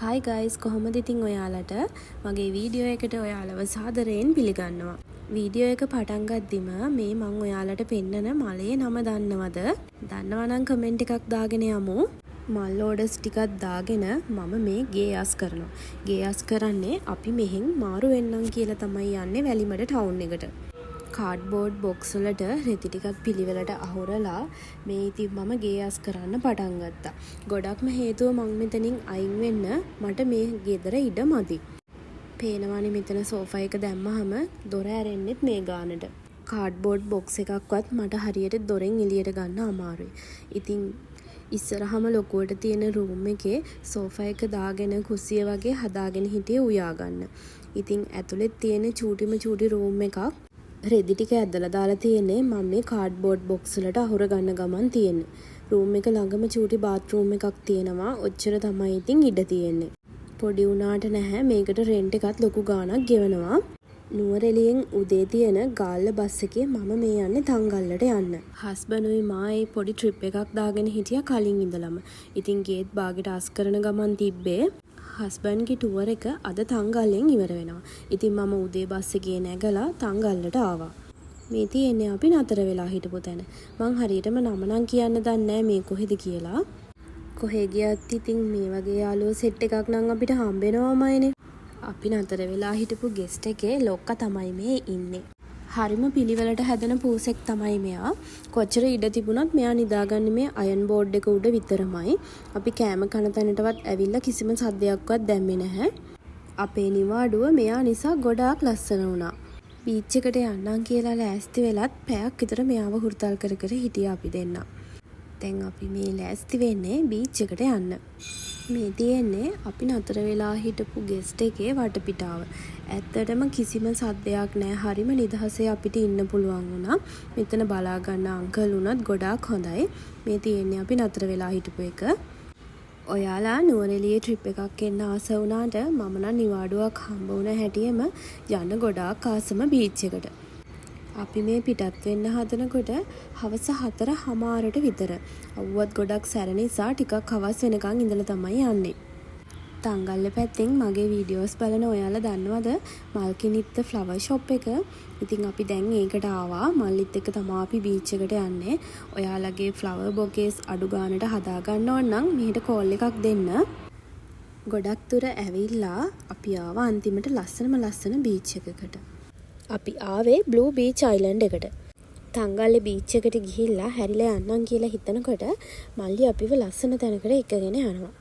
Hi guys, කොහොමද ඉතින් ඔයාලට මගේ වීඩියෝ එකට ඔයාලව සාදරයෙන් පිළිගන්නවා. වීඩියෝ එක පටන් ගද්දිම මේ මම ඔයාලට පෙන්නන මලේ නම දන්නවද? දන්නවා නම් කමෙන්ට් එකක් දාගෙන යමු. මල් ඕඩර්ස් ටිකක් දාගෙන මම මේ ගේ යස් කරනවා. ගේ යස් කරන්නේ අපි මෙහෙන් මාරු වෙන්නම් කියලා තමයි යන්නේ වැලිමඩ ටවුන් එකට. කාඩ්බෝඩ් බොක්ස් වලට රෙදි ටිකක් පිළිවෙලට අහුරලා මේ ඉතින් මම ගේ යස් කරන්න පටන් ගත්තා. ගොඩක්ම හේතුව මං මෙතනින් අයින් වෙන්න මට මේ ගෙදර ඉඩ මදි. පේනවනේ මෙතන සෝෆා එක දැම්මහම දොර ඇරෙන්නෙත් මේ ගානට. කාඩ්බෝඩ් බොක්ස් එකක්වත් මට හරියට දොරෙන් එළියට ගන්න අමාරුයි. ඉතින් ඉස්සරහම ලොකුවට තියෙන රූම් එකේ සෝෆා එක දාගෙන කුස්සිය වගේ හදාගෙන හිටියේ උයා ගන්න. ඉතින් ඇතුළේ තියෙන චූටි රූම් එකක් රෙදි ටික ඇදලා දාලා තියෙන්නේ මම මේ කාඩ්බෝඩ් බොක්ස් වලට අහුර ගන්න ගමන් තියෙන්නේ. රූම් එක ළඟම චූටි බාත්රූම් එකක් තියෙනවා. ඔච්චර තමයි ඉතින් ඉඩ තියෙන්නේ. පොඩි උනාට නැහැ මේකට රෙන්ට් එකත් ලොකු ගාණක් ගෙවනවා. නුවරඑළියෙන් උදේ තියෙන ගාල්ල බස් එකේ මම මේ යන්නේ තංගල්ලට යන්න. හස්බන්ඩ්ුයි මායි පොඩි ට්‍රිප් එකක් දාගෙන හිටියා කලින් ඉඳලම. ඉතින් ගේට් බාගෙට අස් කරන ගමන් තිබ්බේ හස්බන්ඩ්ගේ ටුවර් එක අද තංගල්ලෙන් ඉවර වෙනවා. ඉතින් මම උදේ බස් එකේ නැගලා තංගල්ලට ආවා. මේ තියෙන්නේ අපි නතර වෙලා හිටපු තැන. මං හරියටම නම නම් කියන්න දන්නේ නැහැ මේ කොහෙද කියලා. කොහෙ ගියත් ඉතින් මේ වගේ යාළුවෝ සෙට් එකක් නම් අපිට හම්බෙනවමයිනේ. අපි නතර වෙලා හිටපු ගෙස්ට් එකේ ලොක්කා තමයි මේ ඉන්නේ. හරිම පිළිවෙලට හැදෙන පූසෙක් තමයි මෙයා. කොච්චර ඉඩ තිබුණත් මෙයා නිදාගන්නේ මේ අයන් බෝඩ් එක උඩ විතරමයි. අපි කෑම කන තැනටවත් ඇවිල්ලා කිසිම සද්දයක්වත් දැම්මේ නැහැ. අපේ නිවාඩුව මෙයා නිසා ගොඩාක් ලස්සන වුණා. බීච් එකට යන්නම් කියලා ලෑස්ති වෙලත් පැයක් විතර මෙයාව හුරුතල් කර කර හිටියා අපි දෙන්න. දැන් අපි මේ ලෑස්ති වෙන්නේ බීච් එකට යන්න. මේ තියෙන්නේ අපි නතර වෙලා හිටපු ගෙස්ට් එකේ වටපිටාව. ඇත්තටම කිසිම සද්දයක් නැහැ. හරිම නිදහසේ අපිට ඉන්න පුළුවන් වුණා. මෙතන බලා ගන්න අංකල් උනත් ගොඩාක් හොඳයි. මේ තියෙන්නේ අපි නතර වෙලා හිටපු එක. ඔයාලා නුවරඑළියේ ට්‍රිප් එකක් එන්න ආස වුණාට මම නම් නිවාඩුවක් හම්බ වුණ හැටියෙම යන්න ගොඩාක් ආසම බීච් එකට. අපි මේ පිටත් වෙන්න හදනකොට හවස 4:00 විතර. අවුවත් ගොඩක් සැර නිසා ටිකක් හවස් වෙනකන් ඉඳලා තමයි යන්නේ. තංගල්ල පැත්තෙන් මගේ වීඩියෝස් බලන ඔයාලා දන්නවද මල්කිනිත්ත ෆ්ලවර් ෂොප් එක? ඉතින් අපි දැන් ඒකට ආවා. මල්ලිත් එක්ක තමයි අපි බීච් එකට යන්නේ. ඔයාලගේ ෆ්ලවර් බොකේස් අඩු ගානට හදා ගන්න ඕන නම් මෙහෙට කෝල් එකක් දෙන්න. ගොඩක් දුර ඇවිල්ලා අපි ආවා අන්තිමට ලස්සන බීච් එකකට. අපි ආවේ බ්ලූ බීච් අයිලන්ඩ් එකට. තංගල්ලේ බීච් එකට ගිහිල්ලා හැරිලා යන්නම් කියලා හිතනකොට මල්ලි අපිව ලස්සන තැනකට එකගෙන යනවා.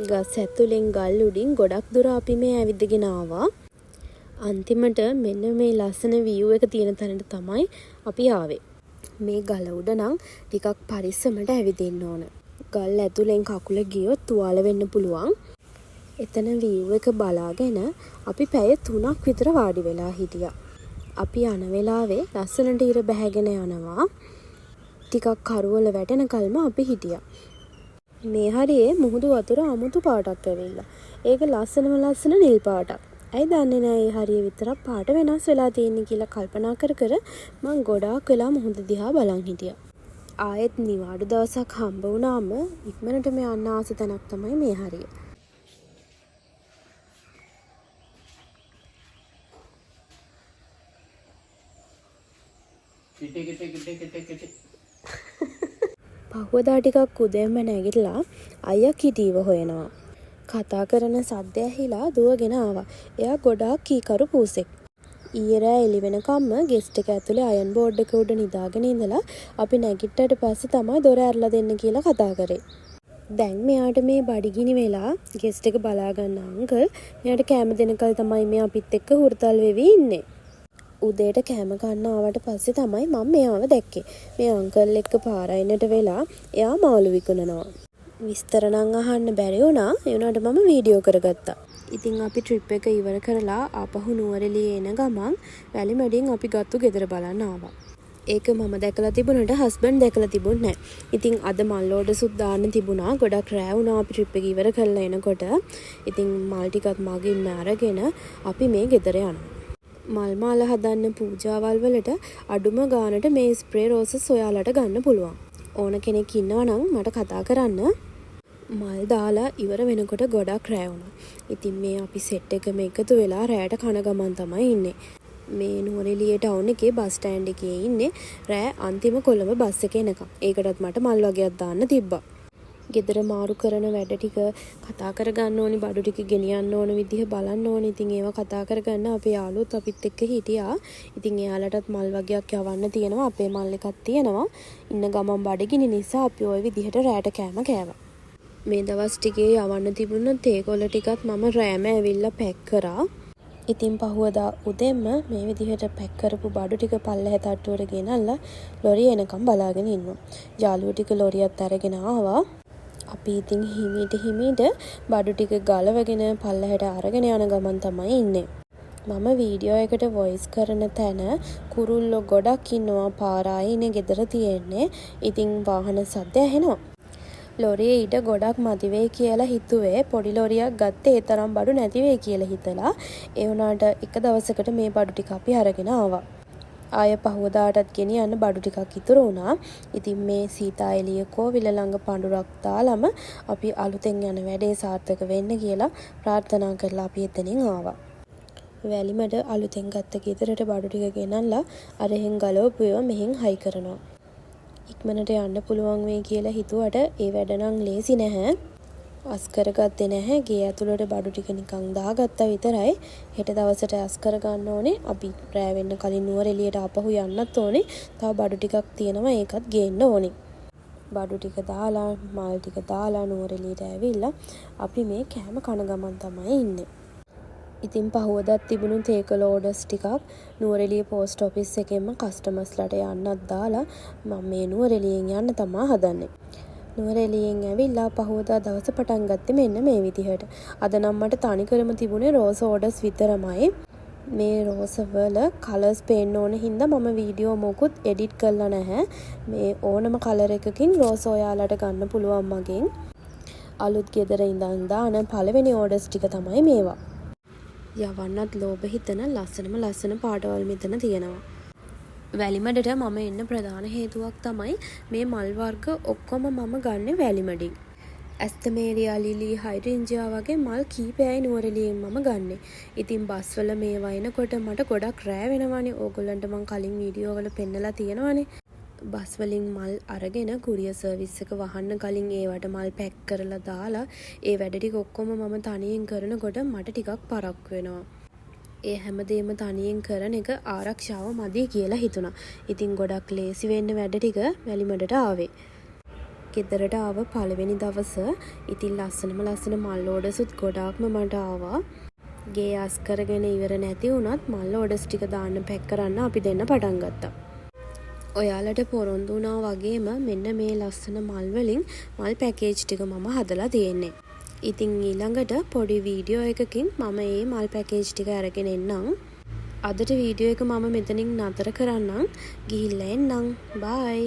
ගස් ඇතුලෙන් ගල් උඩින් ගොඩක් දුර අපි මේ ඇවිදගෙන ආවා. අන්තිමට මෙන්න මේ ලස්සන view එක තියෙන තැනට තමයි අපි ආවේ. මේ ගල උඩ නම් ටිකක් පරිස්සමට ඇවිදින්න ඕන. ගල් ඇතුලෙන් කකුල ගියොත් තුවාල වෙන්න පුළුවන්. එතන view එක බලාගෙන අපි පැය 3ක් විතර වාඩි වෙලා හිටියා. අපි යන වෙලාවේ ලස්සනට ඉර බැහැගෙන යනවා. ටිකක් කරවල වැටෙනකල්ම අපි හිටියා. මේ හරියේ මුහුදු වතුර අමුතු පාටක් ඇවිල්ලා. ඒක ලස්සන නිල් පාටක්. ඇයි දන්නේ නැහැ මේ හරිය විතරක් පාට වෙනස් වෙලා තියෙන්නේ කියලා කල්පනා කර මං ගොඩාක් වෙලා මුහුද දිහා බලන් හිටියා. ආයෙත් නිවාඩු දවසක් හම්බ වුණාම ඉක්මනට මේ යන්න ආස තැනක් තමයි මේ හරිය. පහුවදා ටිකක් උදේම නැගිටලා අයියා කිටීව හොයනවා. කතා කරන සද්ද ඇහිලා දුවගෙන ආවා. එයා ගොඩාක් කීකරු පූසෙක්. ඊයේ රෑ එළි වෙනකම්ම ගෙස්ට් එක ඇතුලේ අයන් බෝඩ් එක උඩ නිදාගෙන ඉඳලා අපි නැගිට්ටට පස්සේ තමයි දොර ඇරලා දෙන්න කියලා කතා කරේ. දැන් මෙයාට මේ බඩගිනි වෙලා ගෙස්ට් එක බලා ගන්න අංකල් මෙයාට කැම දෙනකල් තමයි මේ අපිත් එක්ක හුරුතල් වෙවි ඉන්නේ. උදේට කෑම කන්න ආවට පස්සේ තමයි මම මෙයාව දැක්කේ. මේ අංකල් එක්ක පාරයිනට වෙලා එයා මාළු විකුණනවා. විස්තර නම් අහන්න බැරි වුණා. ඒ වුණාට මම වීඩියෝ කරගත්තා. ඉතින් අපි ට්‍රිප් එක ඉවර කරලා ආපහු නුවරඑළියේ එන ගමන් වැලිමඩින් අපි ගත්තු ගෙදර බලන්න ආවා. ඒක මම දැකලා තිබුණාට හස්බන්ඩ් දැකලා තිබුණේ නැහැ. ඉතින් අද මල් ඕඩර්සුත් දාන්න තිබුණා. ගොඩක් රෑ වුණා අපි ට්‍රිප් එක ඉවර කරලා එනකොට. ඉතින් මල් ටිකත් මගින්ම අරගෙන අපි මේ ගෙදර යනවා. මල් මාල හදන්න පූජාවල් වලට අඩුම ගානට මේ ස්ප්‍රේ රෝසස් ඔයාලට ගන්න පුළුවන්. ඕන කෙනෙක් ඉන්නවා නම් මට කතා කරන්න. මල් දාලා ඉවර වෙනකොට ගොඩක් රෑ වුණා. ඉතින් මේ අපි සෙට් එකම එකතු වෙලා රෑට කන ගමන් තමයි ඉන්නේ. මේ නුවරඑළිය ටවුන් එකේ බස් ස්ටෑන්ඩ් එකේ ඉන්නේ රෑ අන්තිම කොළඹ බස් එක එනකම්. ඒකටත් මට මල් වගේක් දාන්න තිබ්බා. ගෙදර මාරු කරන වැඩ ටික කතා කරගන්න ඕනි, බඩු ටික ගෙනියන්න ඕන විදිහ බලන්න ඕනි. ඉතින් ඒවා කතා කරගන්න අපේ යාළුවොත් අපිත් එක්ක හිටියා. ඉතින් එයාලටත් මල් වගේක් යවන්න තියෙනවා. අපේ මල් එකක් තියෙනවා. ඉන්න ගමන් බඩගිනි නිසා අපි ওই විදිහට රෑට කෑම කෑවා. මේ දවස් ටිකේ යවන්න තිබුණ තේකොළ ටිකත් මම රෑම ඇවිල්ලා පැක් කරා. ඉතින් පහුවදා උදෙන්ම මේ විදිහට පැක් කරපු බඩු ටික පල්ලෙහා තට්ටුවට ගෙනල්ලා ලොරිය එනකම් බලාගෙන ඉන්නවා. යාළුවෝ ටික ලොරියත් අරගෙන ආවා. අපි ඉතින් හිමීට බඩු ටික ගලවගෙන පල්ලෙහාට අරගෙන යන ගමන් තමයි ඉන්නේ. මම වීඩියෝ එකට වොයිස් කරන තැන කුරුල්ලෝ ගොඩක් ඉන්නවා. පාරායි ඉන්නේ ගෙදර තියෙන්නේ. ඉතින් වාහන සද්ද ඇහෙනවා. ලොරියේ ඊට ගොඩක් මදි වෙයි කියලා හිතුවේ. පොඩි ලොරියක් ගත්තේ ඒ තරම් බඩු නැති වෙයි කියලා හිතලා. ඒ වුණාට එක දවසකට මේ බඩු ටික අපි අරගෙන ආවා. ආය පහුවදාටත් ගෙනියන්න බඩු ටිකක් ඉතුරු වුණා. ඉතින් මේ සීතා එළිය කෝවිල ළඟ පඳුරක් දාලම අපි අලුතෙන් යන වැඩේ සාර්ථක වෙන්න කියලා ප්‍රාර්ථනා කරලා අපි එතනින් ආවා. වැලිමඩ අලුතෙන් ගත්ත ගෙදරට බඩු ටික ගෙනල්ලා අරහෙන් ගලවපුවා මෙහෙන් හයි කරනවා. ඉක්මනට යන්න පුළුවන් වෙයි කියලා හිතුවට ඒ වැඩ නම් ලේසි නැහැ. අස් කරගත්තේ නැහැ. ගේ ඇතුළට බඩු ටික නිකන් දාගත්තා විතරයි. හෙට දවසට අස් කරගන්න ඕනේ. අපි රෑ වෙන්න කලින් නුවරඑළියට ආපහු යන්නත් ඕනේ. තව බඩු ටිකක් තියෙනවා. ඒකත් ගේන්න ඕනේ. බඩු ටික දාලා මල් ටික දාලා නුවරඑළියට ඇවිල්ලා අපි මේ කෑම කන ගමන් තමයි ඉන්නේ. ඉතින් පහුවදත් තිබුණු තේකොළ ඕඩර්ස් ටිකක් නුවරඑළිය පෝස්ට් ඔෆිස් එකෙන්ම කස්ටමර්ස්ලාට යන්නත් දාලා මම මේ නුවරඑළියෙන් යන්න තමයි හදන්නේ. නුවරඑළියෙන් ඇවිල්ලා පහුවදා දවස පටන් ගත්තේ මෙන්න මේ විදිහට. අද නම් මට තනිකරම තිබුණේ රෝස් ඕඩර්ස් විතරමයි. මේ රෝස වල කලර්ස් පේන්න ඕන හින්දා මම වීඩියෝ මොකුත් එඩිට් කරලා නැහැ. මේ ඕනම කලර් එකකින් රෝස ඔයාලට ගන්න පුළුවන් මගෙන්. අලුත් ගෙදර ඉඳන් දාන පළවෙනි ඕඩර්ස් ටික තමයි මේවා. යවන්නත් ලෝභ හිතන ලස්සන පාටවල් මෙතන තියෙනවා. වැලිමඩට මම එන්න ප්‍රධාන හේතුවක් තමයි මේ මල් වර්ග ඔක්කොම මම ගන්නෙ වැලිමඩින්. ඇස්තමේරියා ලිලි හයිඩ්‍රේන්ජියා වගේ මල් කීපයයි නුවරඑළියෙන් මම ගන්නෙ. ඉතින් බස් වල මේවා එනකොට මට ගොඩක් රෑ වෙනවානේ. ඕගොල්ලන්ට මම කලින් වීඩියෝ වල පෙන්නලා තියෙනවානේ. බස් වලින් මල් අරගෙන කුරියර් සර්විස් එක වහන්න කලින් ඒවට මල් පැක් කරලා දාලා ඒ වැඩ ටික ඔක්කොම මම තනියෙන් කරනකොට මට ටිකක් පරක් වෙනවා. ඒ හැමදේම තනියෙන් කරන එක ආරක්ෂාව මදි කියලා හිතුණා. ඉතින් ගොඩක් ලේසි වෙන්න වැඩ ටික වැලිමඩට ආවේ. ගෙදරට ආව පළවෙනි දවස ඉතින් ලස්සන මල් ඕඩර්ස්ුත් ගොඩාක්ම මට ආවා. ගේ අස් කරගෙන ඉවර නැති වුණත් මල් ඕඩර්ස් ටික දාන්න පැක් කරන්න අපි දෙන්න පටන් ගත්තා. ඔයාලට පොරොන්දු වුණා වගේම මෙන්න මේ ලස්සන මල් වලින් මල් පැකේජ් ටික මම හදලා තියෙන්නේ. ඉතින් ඊළඟට පොඩි වීඩියෝ එකකින් මම මේ මල් පැකේජ් ටික අරගෙන එන්නම්. අදට වීඩියෝ එක මම මෙතනින් නතර කරන්නම්. ගිහිල්ලා එන්නම්. බයි.